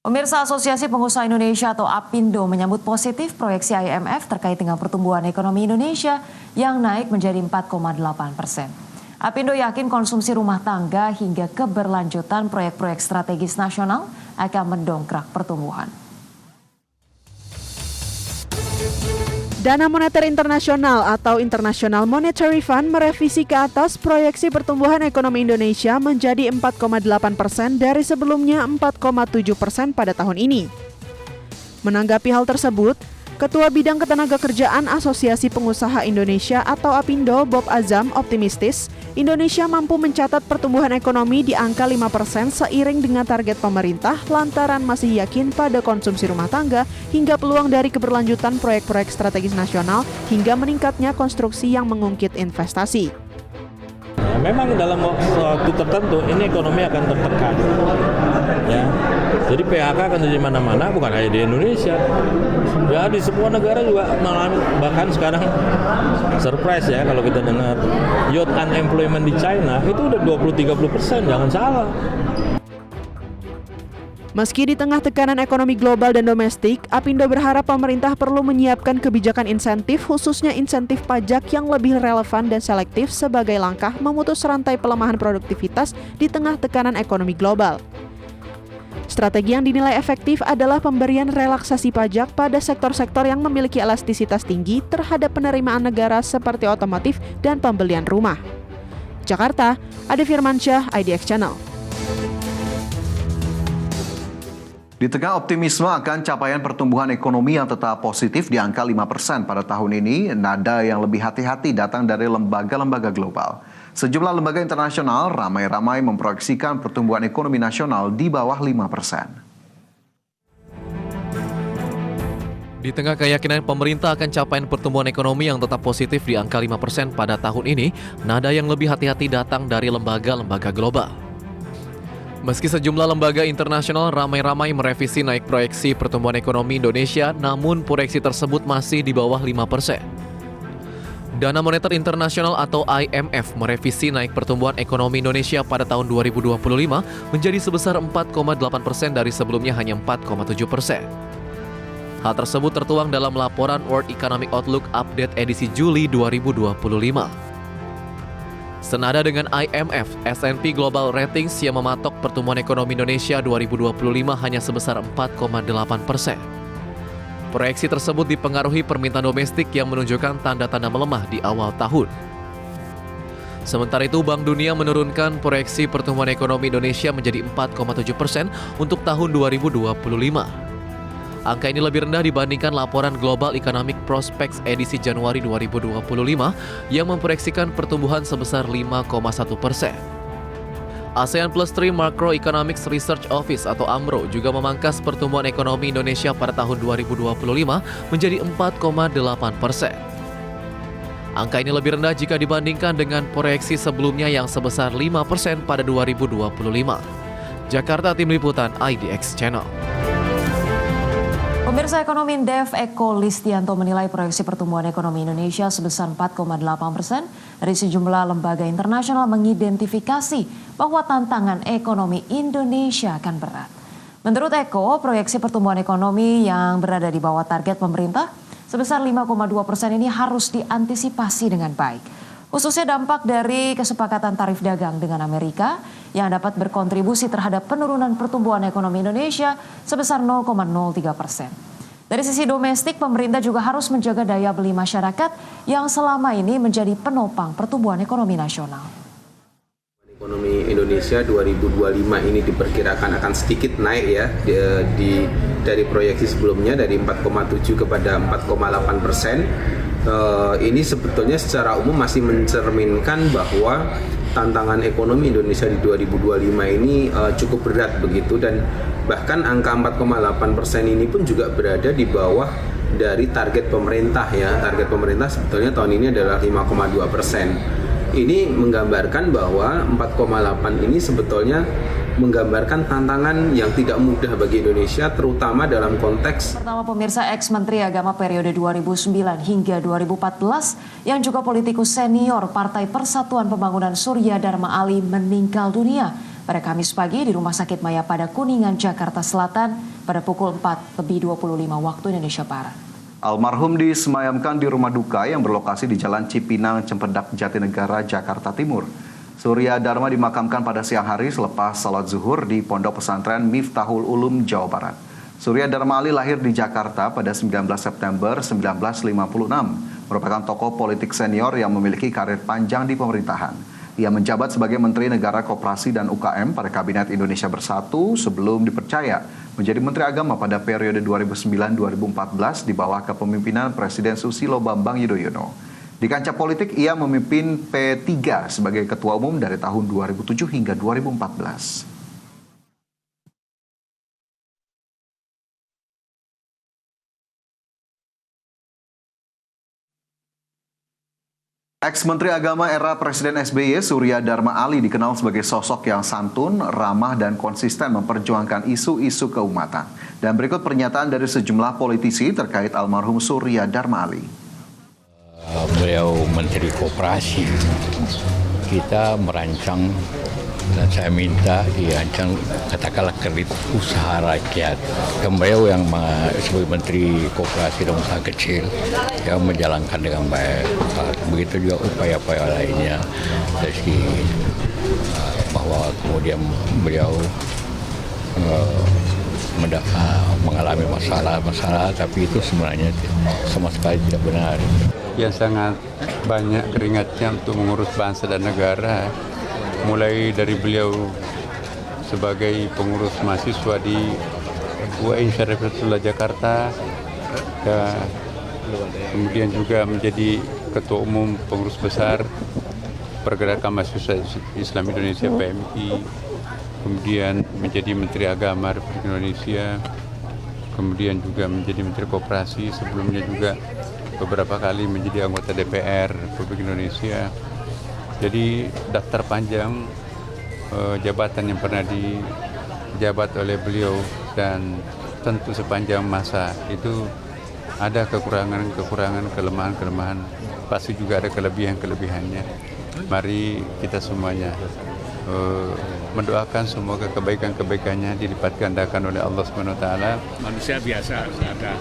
Pemirsa, Asosiasi Pengusaha Indonesia atau APindo menyambut positif proyeksi IMF terkait dengan pertumbuhan ekonomi Indonesia yang naik menjadi 4,8%. APindo yakin konsumsi rumah tangga hingga keberlanjutan proyek-proyek strategis nasional akan mendongkrak pertumbuhan. Dana Moneter Internasional atau International Monetary Fund merevisi ke atas proyeksi pertumbuhan ekonomi Indonesia menjadi 4,8% dari sebelumnya 4,7% pada tahun ini. Menanggapi hal tersebut, Ketua Bidang Ketenagakerjaan Asosiasi Pengusaha Indonesia atau APindo, Bob Azam, optimistis Indonesia mampu mencatat pertumbuhan ekonomi di angka 5% seiring dengan target pemerintah lantaran masih yakin pada konsumsi rumah tangga hingga peluang dari keberlanjutan proyek-proyek strategis nasional hingga meningkatnya konstruksi yang mengungkit investasi. Memang dalam waktu tertentu ini ekonomi akan tertekan, ya. Jadi PHK akan terjadi mana-mana, bukan hanya di Indonesia. Ya di semua negara juga mengalami, bahkan sekarang surprise ya kalau kita dengar youth unemployment di China itu udah 20-30%, jangan salah. Meski di tengah tekanan ekonomi global dan domestik, APindo berharap pemerintah perlu menyiapkan kebijakan insentif, khususnya insentif pajak yang lebih relevan dan selektif sebagai langkah memutus rantai pelemahan produktivitas di tengah tekanan ekonomi global. Strategi yang dinilai efektif adalah pemberian relaksasi pajak pada sektor-sektor yang memiliki elastisitas tinggi terhadap penerimaan negara seperti otomotif dan pembelian rumah. Jakarta, Ade Firmansyah, IDX Channel. Di tengah optimisme akan capaian pertumbuhan ekonomi yang tetap positif di angka 5% pada tahun ini, nada yang lebih hati-hati datang dari lembaga-lembaga global. Sejumlah lembaga internasional ramai-ramai memproyeksikan pertumbuhan ekonomi nasional di bawah 5%. Di tengah keyakinan pemerintah akan capaian pertumbuhan ekonomi yang tetap positif di angka 5% pada tahun ini, nada yang lebih hati-hati datang dari lembaga-lembaga global. Meski sejumlah lembaga internasional ramai-ramai merevisi naik proyeksi pertumbuhan ekonomi Indonesia, namun proyeksi tersebut masih di bawah 5%. Dana Moneter Internasional atau IMF merevisi naik pertumbuhan ekonomi Indonesia pada tahun 2025 menjadi sebesar 4,8% dari sebelumnya hanya 4,7%. Hal tersebut tertuang dalam laporan World Economic Outlook Update edisi Juli 2025. Senada dengan IMF, S&P Global Ratings yang mematok pertumbuhan ekonomi Indonesia 2025 hanya sebesar 4,8%. Proyeksi tersebut dipengaruhi permintaan domestik yang menunjukkan tanda-tanda melemah di awal tahun. Sementara itu, Bank Dunia menurunkan proyeksi pertumbuhan ekonomi Indonesia menjadi 4,7% untuk tahun 2025. Angka ini lebih rendah dibandingkan laporan Global Economic Prospects edisi Januari 2025 yang memproyeksikan pertumbuhan sebesar 5,1%. ASEAN Plus 3 Macroeconomics Research Office atau AMRO juga memangkas pertumbuhan ekonomi Indonesia pada tahun 2025 menjadi 4,8%. Angka ini lebih rendah jika dibandingkan dengan proyeksi sebelumnya yang sebesar 5% pada 2025. Jakarta, Tim Liputan IDX Channel. Pemirsa, ekonomi Indef Eko Listianto menilai proyeksi pertumbuhan ekonomi Indonesia sebesar 4,8% dari sejumlah lembaga internasional mengidentifikasi bahwa tantangan ekonomi Indonesia akan berat. Menurut Eko, proyeksi pertumbuhan ekonomi yang berada di bawah target pemerintah sebesar 5,2% ini harus diantisipasi dengan baik. Khususnya dampak dari kesepakatan tarif dagang dengan Amerika yang dapat berkontribusi terhadap penurunan pertumbuhan ekonomi Indonesia sebesar 0,03%. Dari sisi domestik, pemerintah juga harus menjaga daya beli masyarakat yang selama ini menjadi penopang pertumbuhan ekonomi nasional. Ekonomi Indonesia 2025 ini diperkirakan akan sedikit naik ya dari proyeksi sebelumnya dari 4,7 kepada 4,8%. Ini sebetulnya secara umum masih mencerminkan bahwa tantangan ekonomi Indonesia di 2025 ini cukup berat begitu, dan bahkan angka 4,8% ini pun juga berada di bawah dari target pemerintah ya. Target pemerintah sebetulnya tahun ini adalah 5,2%. Ini menggambarkan bahwa 4,8 ini sebetulnya menggambarkan tantangan yang tidak mudah bagi Indonesia, terutama dalam konteks. Pertama, pemirsa, ex-Menteri Agama periode 2009 hingga 2014 yang juga politikus senior Partai Persatuan Pembangunan Surya Dharma Ali meninggal dunia pada Kamis pagi di Rumah Sakit Mayapada Kuningan, Jakarta Selatan pada pukul 4:25 waktu Indonesia Barat. Almarhum disemayamkan di rumah duka yang berlokasi di Jalan Cipinang, Cempedak, Jatinegara, Jakarta Timur. Surya Dharma dimakamkan pada siang hari selepas salat zuhur di Pondok Pesantren Miftahul Ulum, Jawa Barat. Surya Dharma Ali lahir di Jakarta pada 19 September 1956, merupakan tokoh politik senior yang memiliki karir panjang di pemerintahan. Ia menjabat sebagai Menteri Negara Koperasi dan UKM pada Kabinet Indonesia Bersatu sebelum dipercaya menjadi Menteri Agama pada periode 2009-2014 di bawah kepemimpinan Presiden Susilo Bambang Yudhoyono. Di kancah politik, ia memimpin P3 sebagai Ketua Umum dari tahun 2007 hingga 2014. Ex-Menteri Agama era Presiden SBY, Surya Dharma Ali dikenal sebagai sosok yang santun, ramah, dan konsisten memperjuangkan isu-isu keumatan. Dan berikut pernyataan dari sejumlah politisi terkait almarhum Surya Dharma Ali. Beliau Menteri Koperasi, kita merancang dan saya minta dirancang katakanlah kredit usaha rakyat. Beliau yang sebagai Menteri Koperasi dan Usaha Kecil yang menjalankan dengan baik. Begitu juga upaya-upaya lainnya dari bahwa kemudian beliau mengalami masalah, tapi itu sebenarnya sama sekali tidak benar. Yang sangat banyak keringatnya untuk mengurus bangsa dan negara, mulai dari beliau sebagai pengurus mahasiswa di UIN Syarifatullah Jakarta, kemudian juga menjadi Ketua Umum Pengurus Besar Pergerakan Mahasiswa Islam Indonesia PMI, kemudian menjadi Menteri Agama Republik Indonesia, kemudian juga menjadi Menteri Koperasi, sebelumnya juga beberapa kali menjadi anggota DPR Republik Indonesia. Jadi daftar panjang jabatan yang pernah dijabat oleh beliau, dan tentu sepanjang masa itu ada kekurangan, kelemahan, pasti juga ada kelebihannya. Mari kita semuanya mendoakan semoga kebaikannya dilipat gandakan oleh Allah Subhanahu wa taala. Manusia biasa ada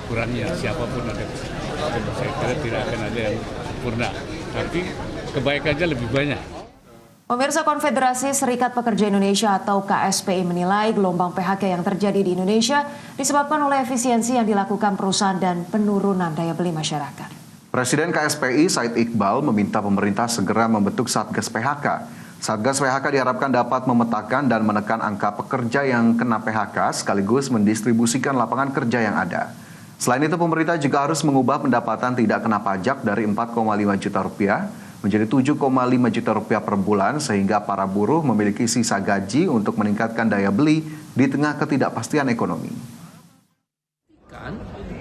kurangnya, siapapun ada. Saya kira tidak akan ada yang sempurna, tapi kebaikannya lebih banyak. Pemirsa, Konfederasi Serikat Pekerja Indonesia atau KSPI menilai gelombang PHK yang terjadi di Indonesia disebabkan oleh efisiensi yang dilakukan perusahaan dan penurunan daya beli masyarakat. Presiden KSPI Said Iqbal meminta pemerintah segera membentuk Satgas PHK. Satgas PHK diharapkan dapat memetakan dan menekan angka pekerja yang kena PHK sekaligus mendistribusikan lapangan kerja yang ada. Selain itu, pemerintah juga harus mengubah pendapatan tidak kena pajak dari 4,5 juta rupiah menjadi 7,5 juta rupiah per bulan, sehingga para buruh memiliki sisa gaji untuk meningkatkan daya beli di tengah ketidakpastian ekonomi.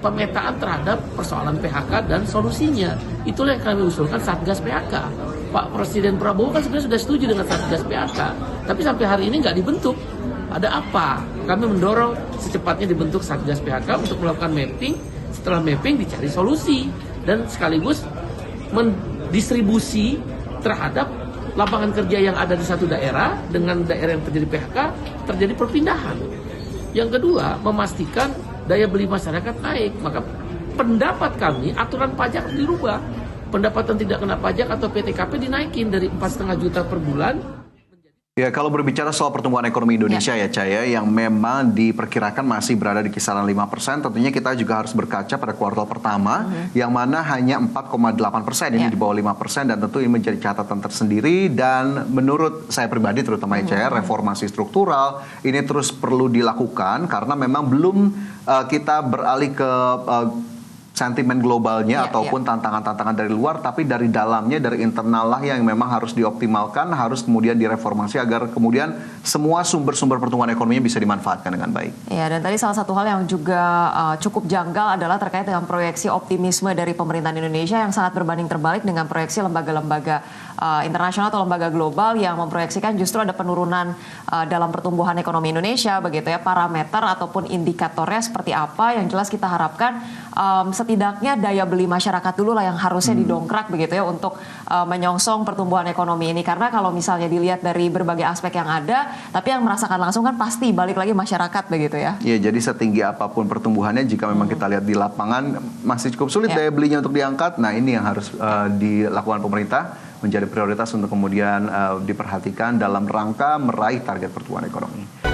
Pemetaan terhadap persoalan PHK dan solusinya, itulah yang kami usulkan Satgas PHK. Pak Presiden Prabowo kan sebenarnya sudah setuju dengan Satgas PHK, tapi sampai hari ini nggak dibentuk. Ada apa? Kami mendorong secepatnya dibentuk Satgas PHK untuk melakukan mapping. Setelah mapping dicari solusi dan sekaligus mendistribusi terhadap lapangan kerja yang ada di satu daerah dengan daerah yang terjadi PHK, terjadi perpindahan. Yang kedua, memastikan daya beli masyarakat naik. Maka pendapat kami, aturan pajak dirubah. Pendapatan tidak kena pajak atau PTKP dinaikin dari 4,5 juta per bulan. Ya, kalau berbicara soal pertumbuhan ekonomi Indonesia ya Caya, yang memang diperkirakan masih berada di kisaran 5%, tentunya kita juga harus berkaca pada kuartal pertama, yang mana hanya 4,8%, ini di bawah 5%, dan tentu ini menjadi catatan tersendiri. Dan menurut saya pribadi terutama ya Caya, reformasi struktural ini terus perlu dilakukan, karena memang belum kita beralih ke sentimen globalnya ataupun tantangan-tantangan dari luar, tapi dari dalamnya, dari internal lah yang memang harus dioptimalkan, harus kemudian direformasi agar kemudian semua sumber-sumber pertumbuhan ekonominya bisa dimanfaatkan dengan baik. Ya, dan tadi salah satu hal yang juga cukup janggal adalah terkait dengan proyeksi optimisme dari pemerintahan Indonesia yang sangat berbanding terbalik dengan proyeksi lembaga-lembaga internasional atau lembaga global yang memproyeksikan justru ada penurunan dalam pertumbuhan ekonomi Indonesia begitu ya. Parameter ataupun indikatornya seperti apa, yang jelas kita harapkan setidaknya daya beli masyarakat dulu lah yang harusnya didongkrak begitu ya untuk menyongsong pertumbuhan ekonomi ini. Karena kalau misalnya dilihat dari berbagai aspek yang ada, tapi yang merasakan langsung kan pasti balik lagi masyarakat begitu ya. Ya, jadi setinggi apapun pertumbuhannya, jika memang kita lihat di lapangan masih cukup sulit daya belinya untuk diangkat. Nah, ini yang harus dilakukan pemerintah, menjadi prioritas untuk kemudian diperhatikan dalam rangka meraih target pertumbuhan ekonomi.